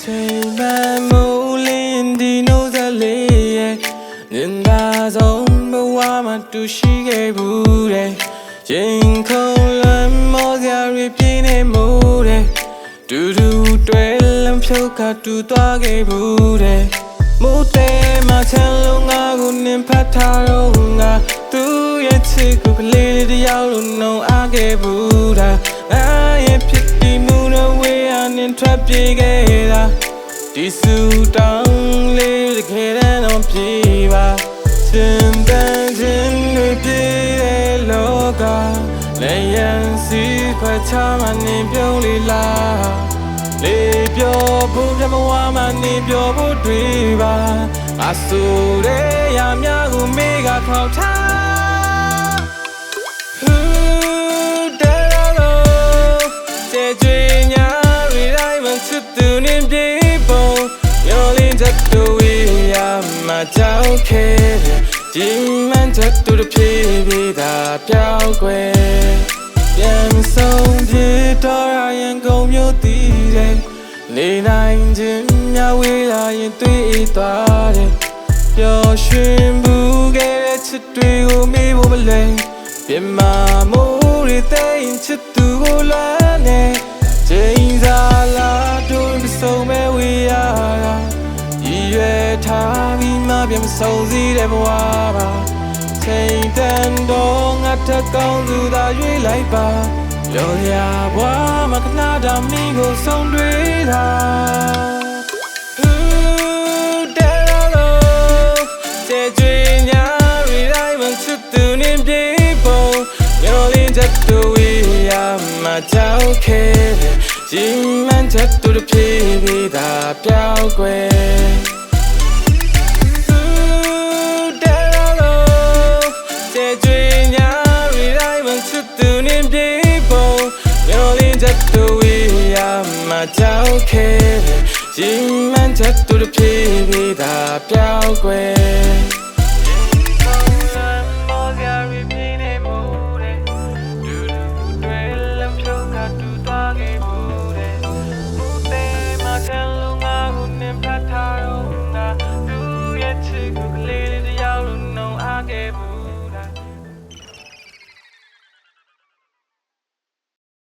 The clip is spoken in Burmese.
ချိန်မှန်မိုးလင်းဒီနိုးစလေးရဲ့ညနာဆုံးဘဝမှာတူရှိခဲ့ဘူးတဲ့ရင်ခုန်လွမ်းမောစရာတွေပြင်းနေမှုတဲ့တူတူတွဲလမ်းဖြုတ်ခါတူသွားခဲ့ဘူးတဲ့မိုးတဲမှာချမ်းလုံးငါကိုနင်ဖတ်ထားတော့ငါသူ့ရဲ့ချစ်ကိုကလေးလေးတယောက်လုံးနှုံအားခဲ့ဘူးတာငါရဲ့ဖြစ်ပြီးမှုတော့ဝေးရနင်ထွက်ပြေးခဲ့တာဒီစုတောင်းလေးတကယ်တော့ပြေးပါစင်တန်းခြင်းတွေပြေးတဲ့လောကလည်းရန်စီခွဲချမှနေပြုံးလေးလားလေပြောဖို့ပြမဝမှနေပြောဖို့တွေ့ပါအဆူတဲ့ရများကိုမေးကခေါက်ထားတဲ့ကြွေညာရီတိုင်းမချစ်သူနေပြေပုံမျောလင်းချက်တူဝေးရမှာကြောက်ခဲ့တယ်ဒီမှန်ချက်တူတစ်ပြေးပြေးသာပြောင်းွယ်ပြန်ဆုံးပြေတော့ရရင်ကုန်မျိုးတည်တယ်နေနိုင်ခြင်းများဝေးလာရင်တွေ့သွားတယ်ပျော်ရွှင်မှုခဲ့တဲ့ချစ်တွေကိုမေးဖို့မလဲပြင်မာမိုးတွေတဲ့ရင်ချစ်သူကိုလည်းနဲ့ချိန်စားလာတို့မဆုံးမဲ့ဝေးရတာဒီရွယ်ထားပြီးမှပြန်မဆုံးစည်းတဲ့ဘဝပါချိန်တန်တော့ငါထက်ကောင်းသူသာရွေးလိုက်ပါလောရဘွားမကနာတာမီကိုဆုံးတွေ့တာတူဝေးရမှာကြောက်ခဲ့တယ်ရင်မှန်ချက်တူတစ်ပြေးပြေးသာပြောင်းွယ်တဲ့ကြွေညာရီတိုင်းမချစ်သူနေပြေပုံမျောလင်းချက်တူဝေးရမှာကြောက်ခဲ့တယ်ရင်မှန်ချက်တူတစ်ပြေးပြေးသာပြောင်းွယ်